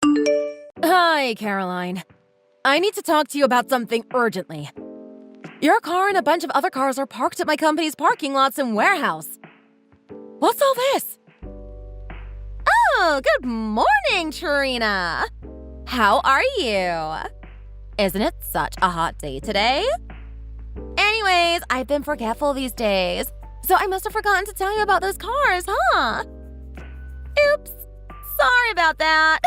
Hi, Caroline. I need to talk to you about something urgently. Your car and a bunch of other cars are parked at my company's parking lots and warehouse. What's all this? Oh, good morning, Trina. How are you? Isn't it such a hot day today? Anyways, I've been forgetful these days, so I must have forgotten to tell you about those cars, huh? Oops. Sorry about that.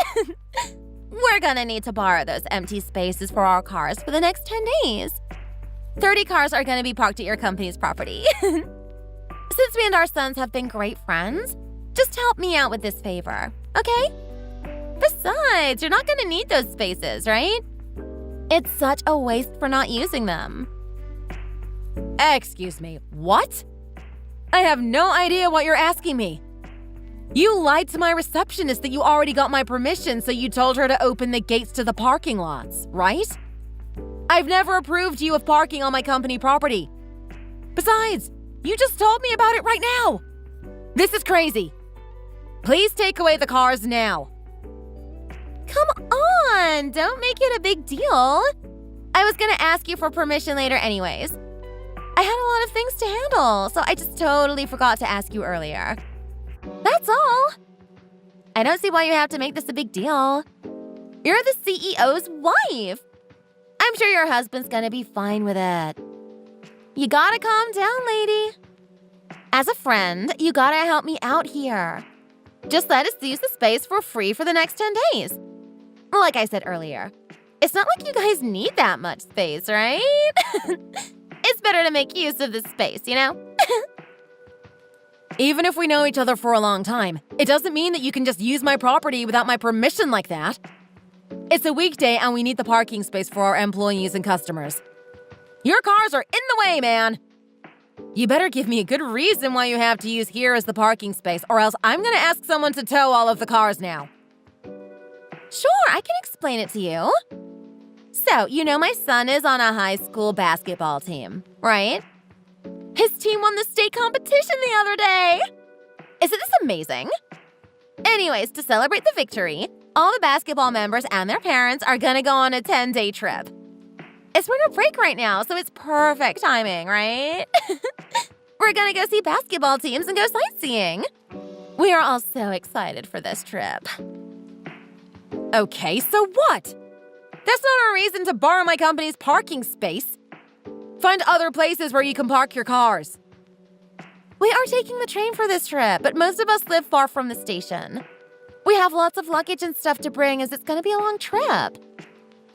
We're gonna need to borrow those empty spaces for our cars for the next 10 days. 30 cars are gonna be parked at your company's property. Since we and our sons have been great friends, just help me out with this favor, okay? Besides, you're not gonna need those spaces, right? It's such a waste for not using them. Excuse me, what? I have no idea what you're asking me. You lied to my receptionist that you already got my permission, so you told her to open the gates to the parking lots, right? I've never approved you of parking on my company property. Besides, you just told me about it right now. This is crazy. Please take away the cars now. Come on, don't make it a big deal. I was gonna ask you for permission later anyways. I had a lot of things to handle, so I just totally forgot to ask you earlier. That's all. I don't see why you have to make this a big deal. You're the CEO's wife. I'm sure your husband's gonna be fine with it. You gotta calm down, lady. As a friend, you gotta help me out here. Just let us use the space for free for the next 10 days. Like I said earlier, it's not like you guys need that much space, right? It's better to make use of this space, you know? Even if we know each other for a long time, it doesn't mean that you can just use my property without my permission like that. It's a weekday and we need the parking space for our employees and customers. Your cars are in the way, man. You better give me a good reason why you have to use here as the parking space, or else I'm gonna ask someone to tow all of the cars now. Sure, I can explain it to you. So, you know my son is on a high school basketball team, right? His team won the state competition the other day. Isn't this amazing? Anyways, to celebrate the victory, all the basketball members and their parents are gonna go on a 10-day trip. It's winter break right now, so it's perfect timing, right? We're gonna go see basketball teams and go sightseeing. We are all so excited for this trip. Okay, so what? That's not a reason to borrow my company's parking space. Find other places where you can park your cars. We are taking the train for this trip, but most of us live far from the station. We have lots of luggage and stuff to bring as it's going to be a long trip.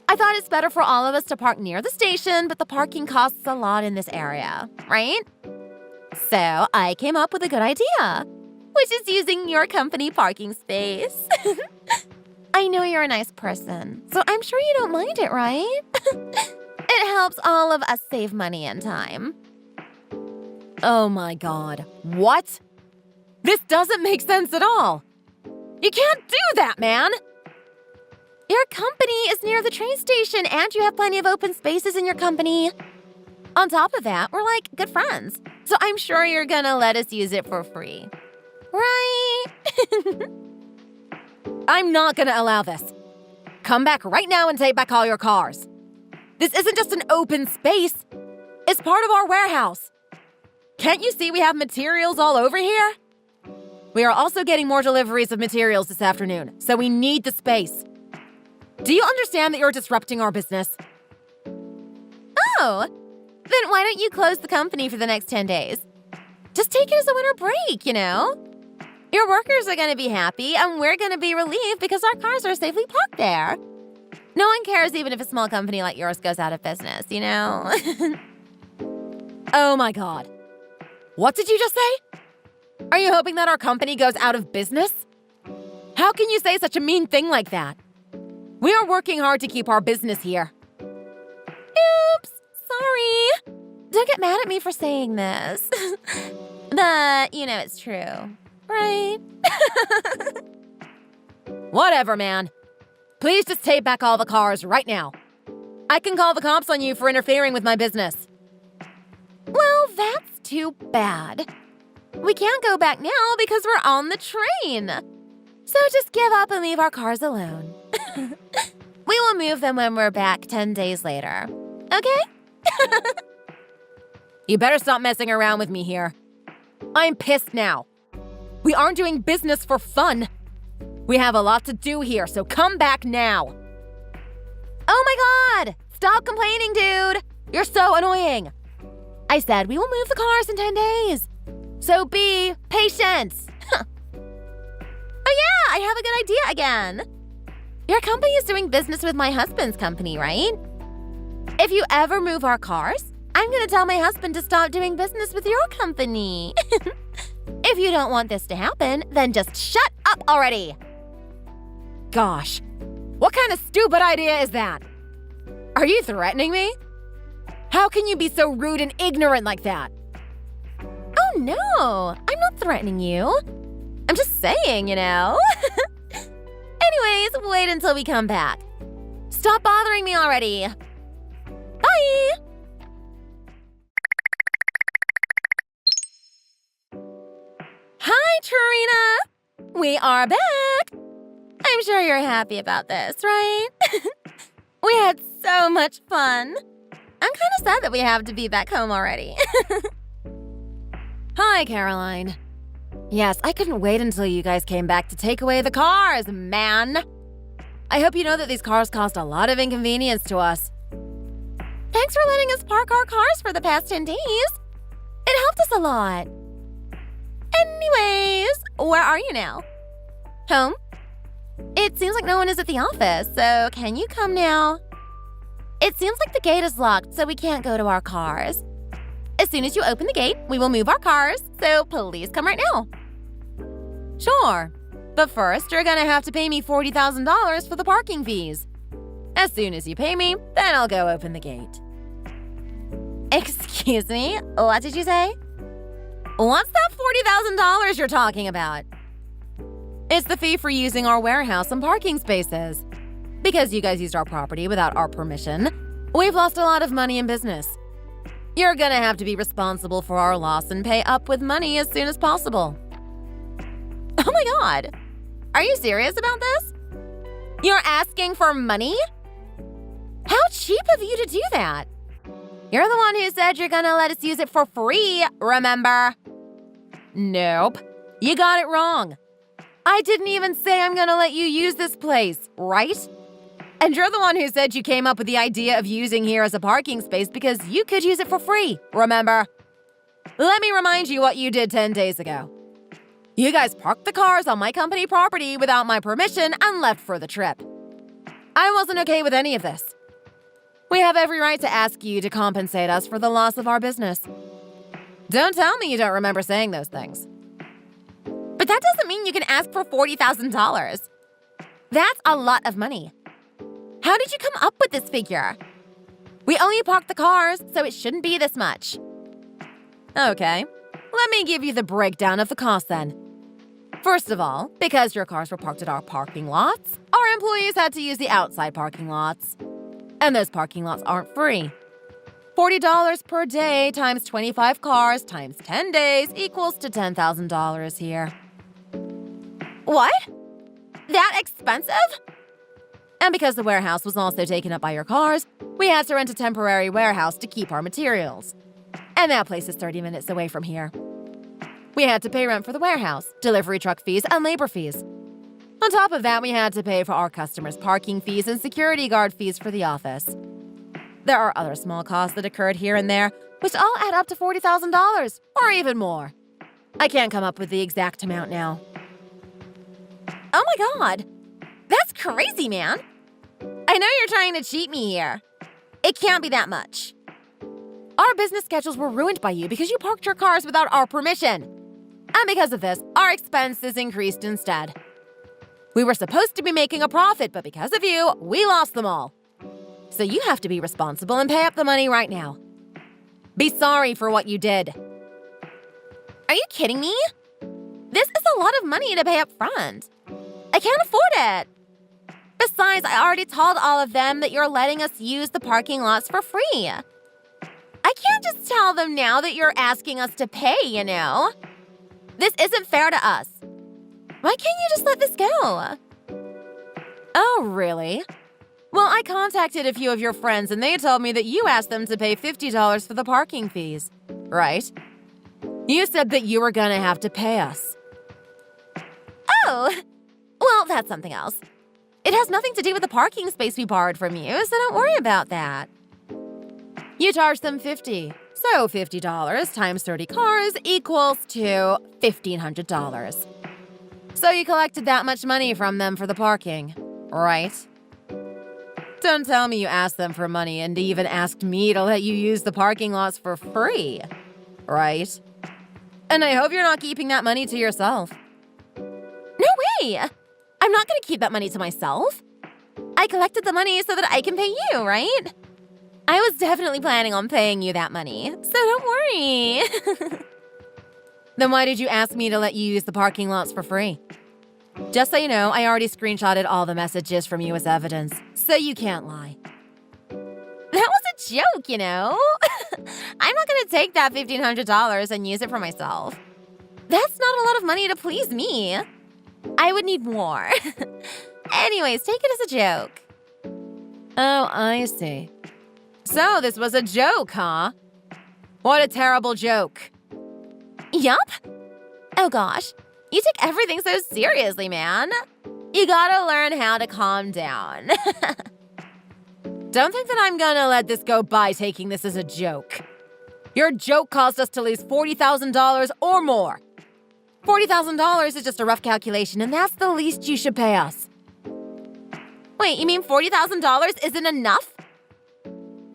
I thought it's better for all of us to park near the station, but the parking costs a lot in this area, right? So I came up with a good idea, which is using your company parking space. I know you're a nice person, so I'm sure you don't mind it, right? It helps all of us save money and time. Oh my god, what? This doesn't make sense at all. You can't do that, man! Your company is near the train station and you have plenty of open spaces in your company. On top of that, we're like good friends, so I'm sure you're gonna let us use it for free. Right? I'm not gonna allow this. Come back right now and take back all your cars. This isn't just an open space. It's part of our warehouse. Can't you see we have materials all over here? We are also getting more deliveries of materials this afternoon, so we need the space. Do you understand that you're disrupting our business? Oh, then why don't you close the company for the next 10 days? Just take it as a winter break, you know? Your workers are going to be happy, and we're going to be relieved because our cars are safely parked there. No one cares even if a small company like yours goes out of business, you know? Oh my god. What did you just say? Are you hoping that our company goes out of business? How can you say such a mean thing like that? We are working hard to keep our business here. Oops, sorry. Don't get mad at me for saying this. But, you know it's true, right? Whatever, man. Please just take back all the cars right now. I can call the cops on you for interfering with my business. Well, that's too bad. We can't go back now because we're on the train. So just give up and leave our cars alone. We will move them when we're back 10 days later. Okay? You better stop messing around with me here. I'm pissed now. We aren't doing business for fun. We have a lot to do here, so come back now. Oh my God! Stop complaining, dude! You're so annoying. I said we will move the cars in 10 days. So be patient. Oh yeah, I have a good idea again. Your company is doing business with my husband's company, right? If you ever move our cars, I'm gonna tell my husband to stop doing business with your company. If you don't want this to happen, then just shut up already. Gosh, what kind of stupid idea is that? Are you threatening me? How can you be so rude and ignorant like that? Oh no, I'm not threatening you. I'm just saying, you know. Anyways, wait until we come back. Stop bothering me already. Bye! Hi, Trina! We are back! I'm sure you're happy about this, right? We had so much fun. I'm kind of sad that we have to be back home already. Hi, Caroline. Yes, I couldn't wait until you guys came back to take away the cars, man. I hope you know that these cars caused a lot of inconvenience to us. Thanks for letting us park our cars for the past 10 days. It helped us a lot. Anyways, where are you now? Home? It seems like no one is at the office, so can you come now? It seems like the gate is locked, so we can't go to our cars. As soon as you open the gate, we will move our cars, so please come right now. Sure, but first you're gonna have to pay me $40,000 for the parking fees. As soon as you pay me, then I'll go open the gate. Excuse me, what did you say? What's that $40,000 you're talking about? It's the fee for using our warehouse and parking spaces. Because you guys used our property without our permission, we've lost a lot of money in business. You're gonna have to be responsible for our loss and pay up with money as soon as possible. Oh my God! Are you serious about this? You're asking for money? How cheap of you to do that? You're the one who said you're gonna let us use it for free, remember? Nope. You got it wrong. I didn't even say I'm gonna let you use this place, right? And you're the one who said you came up with the idea of using here as a parking space because you could use it for free, remember? Let me remind you what you did 10 days ago. You guys parked the cars on my company property without my permission and left for the trip. I wasn't okay with any of this. We have every right to ask you to compensate us for the loss of our business. Don't tell me you don't remember saying those things. But that doesn't mean you can ask for $40,000. That's a lot of money. How did you come up with this figure? We only parked the cars, so it shouldn't be this much. Okay, let me give you the breakdown of the cost then. First of all, because your cars were parked at our parking lots, our employees had to use the outside parking lots. And those parking lots aren't free. $40 per day times 25 cars times 10 days equals to $10,000 here. What? That expensive? And because the warehouse was also taken up by your cars, we had to rent a temporary warehouse to keep our materials. And that place is 30 minutes away from here. We had to pay rent for the warehouse, delivery truck fees, and labor fees. On top of that, we had to pay for our customers' parking fees and security guard fees for the office. There are other small costs that occurred here and there, which all add up to $40,000, or even more. I can't come up with the exact amount now. Oh my God! That's crazy, man! I know you're trying to cheat me here. It can't be that much. Our business schedules were ruined by you because you parked your cars without our permission. And because of this, our expenses increased instead. We were supposed to be making a profit, but because of you, we lost them all. So you have to be responsible and pay up the money right now. Be sorry for what you did. Are you kidding me? This is a lot of money to pay up front. I can't afford it. Besides, I already told all of them that you're letting us use the parking lots for free. I can't just tell them now that you're asking us to pay, you know? This isn't fair to us. Why can't you just let this go? Oh, really? Well, I contacted a few of your friends and they told me that you asked them to pay $50 for the parking fees, right? You said that you were gonna have to pay us. Oh, well, that's something else. It has nothing to do with the parking space we borrowed from you, so don't worry about that. You charged them $50. So $50 times 30 cars equals to $1,500. So you collected that much money from them for the parking, right? Don't tell me you asked them for money and even asked me to let you use the parking lots for free, right? And I hope you're not keeping that money to yourself. No way! I'm not gonna keep that money to myself. I collected the money so that I can pay you, right? I was definitely planning on paying you that money, so don't worry. Then why did you ask me to let you use the parking lots for free? Just so you know, I already screenshotted all the messages from you as evidence, so you can't lie. That was a joke, you know? I'm not gonna take that $1,500 and use it for myself. That's not a lot of money to please me. I would need more. Anyways, take it as a joke. Oh, I see. So this was a joke, huh? What a terrible joke. Yup. Oh gosh, you take everything so seriously, man. You gotta learn how to calm down. Don't think that I'm gonna let this go by taking this as a joke. Your joke caused us to lose $40,000 or more. $40,000 is just a rough calculation, and that's the least you should pay us. Wait, you mean $40,000 isn't enough?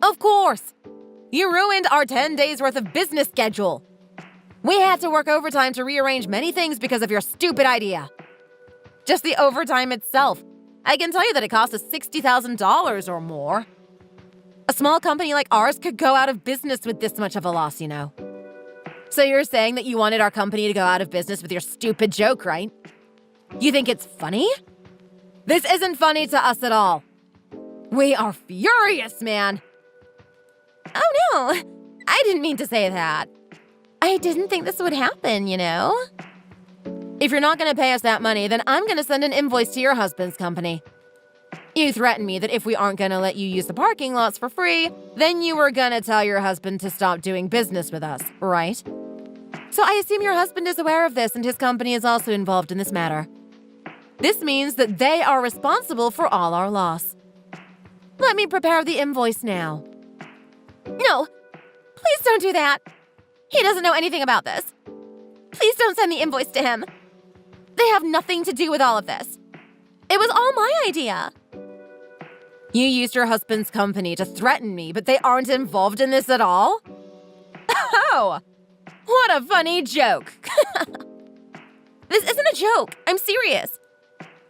Of course. You ruined our 10 days worth of business schedule. We had to work overtime to rearrange many things because of your stupid idea. Just the overtime itself. I can tell you that it cost us $60,000 or more. A small company like ours could go out of business with this much of a loss, you know. So you're saying that you wanted our company to go out of business with your stupid joke, right? You think it's funny? This isn't funny to us at all. We are furious, man. Oh no, I didn't mean to say that. I didn't think this would happen, you know? If you're not gonna pay us that money, then I'm gonna send an invoice to your husband's company. You threatened me that if we aren't gonna let you use the parking lots for free, then you were gonna tell your husband to stop doing business with us, right? So I assume your husband is aware of this and his company is also involved in this matter. This means that they are responsible for all our loss. Let me prepare the invoice now. No, please don't do that. He doesn't know anything about this. Please don't send the invoice to him. They have nothing to do with all of this. It was all my idea. You used your husband's company to threaten me, but they aren't involved in this at all? Oh, what a funny joke. This isn't a joke. I'm serious.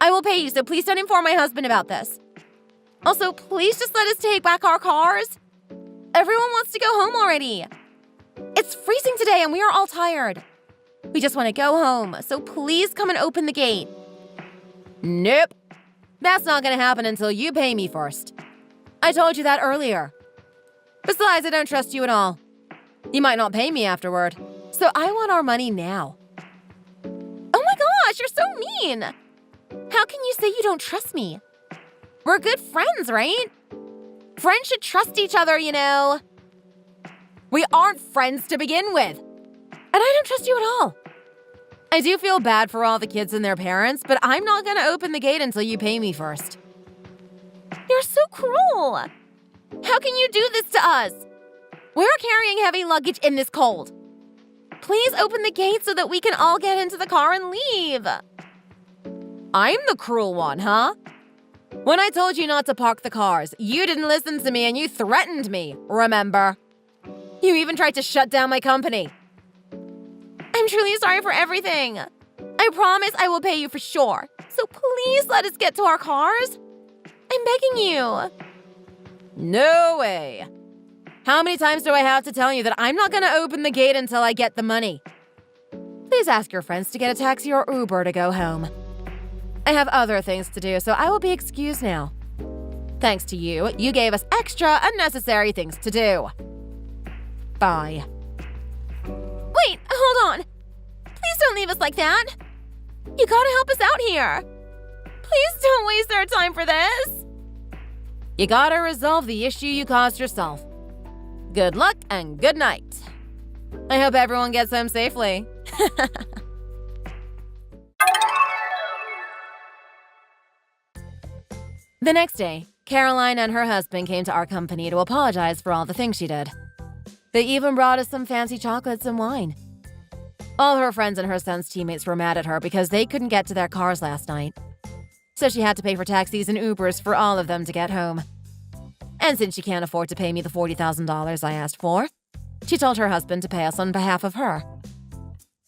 I will pay you, so please don't inform my husband about this. Also, please just let us take back our cars. Everyone wants to go home already. It's freezing today and we are all tired. We just want to go home, so please come and open the gate. Nope. That's not going to happen until you pay me first. I told you that earlier. Besides, I don't trust you at all. You might not pay me afterward, so I want our money now. Oh my gosh, you're so mean. How can you say you don't trust me? We're good friends, right? Friends should trust each other, you know. We aren't friends to begin with. And I don't trust you at all. I do feel bad for all the kids and their parents, but I'm not going to open the gate until you pay me first. You're so cruel. How can you do this to us? We're carrying heavy luggage in this cold. Please open the gate so that we can all get into the car and leave. I'm the cruel one, huh? When I told you not to park the cars, you didn't listen to me and you threatened me, remember? You even tried to shut down my company. I'm truly sorry for everything. I promise I will pay you for sure. So please let us get to our cars. I'm begging you. No way. How many times do I have to tell you that I'm not going to open the gate until I get the money? Please ask your friends to get a taxi or Uber to go home. I have other things to do, so I will be excused now. Thanks to you, you gave us extra unnecessary things to do. Bye. Wait, hold on. Please don't leave us like that. You gotta help us out here. Please don't waste our time for this. You gotta resolve the issue you caused yourself. Good luck and good night. I hope everyone gets home safely. The next day, Caroline and her husband came to our company to apologize for all the things she did. They even brought us some fancy chocolates and wine. All her friends and her son's teammates were mad at her because they couldn't get to their cars last night. So she had to pay for taxis and Ubers for all of them to get home. And since she can't afford to pay me the $40,000 I asked for, she told her husband to pay us on behalf of her.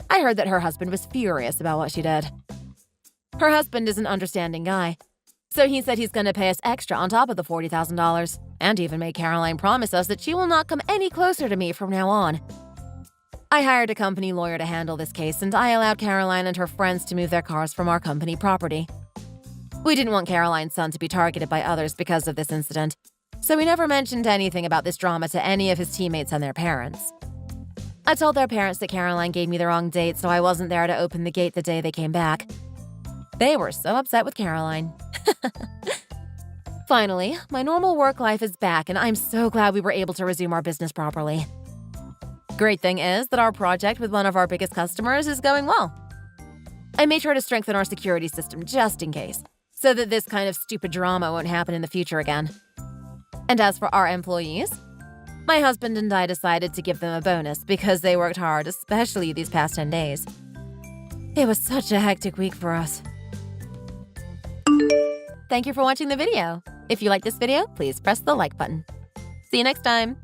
I heard that her husband was furious about what she did. Her husband is an understanding guy, so he said he's going to pay us extra on top of the $40,000, and even made Caroline promise us that she will not come any closer to me from now on. I hired a company lawyer to handle this case, and I allowed Caroline and her friends to move their cars from our company property. We didn't want Caroline's son to be targeted by others because of this incident, so we never mentioned anything about this drama to any of his teammates and their parents. I told their parents that Caroline gave me the wrong date, so I wasn't there to open the gate the day they came back. They were so upset with Caroline. Finally, my normal work life is back, and I'm so glad we were able to resume our business properly. Great thing is that our project with one of our biggest customers is going well. I made sure to strengthen our security system just in case, so that this kind of stupid drama won't happen in the future again. And as for our employees, my husband and I decided to give them a bonus because they worked hard, especially these past 10 days. It was such a hectic week for us. Thank you for watching the video. If you like this video, please press the like button. See you next time.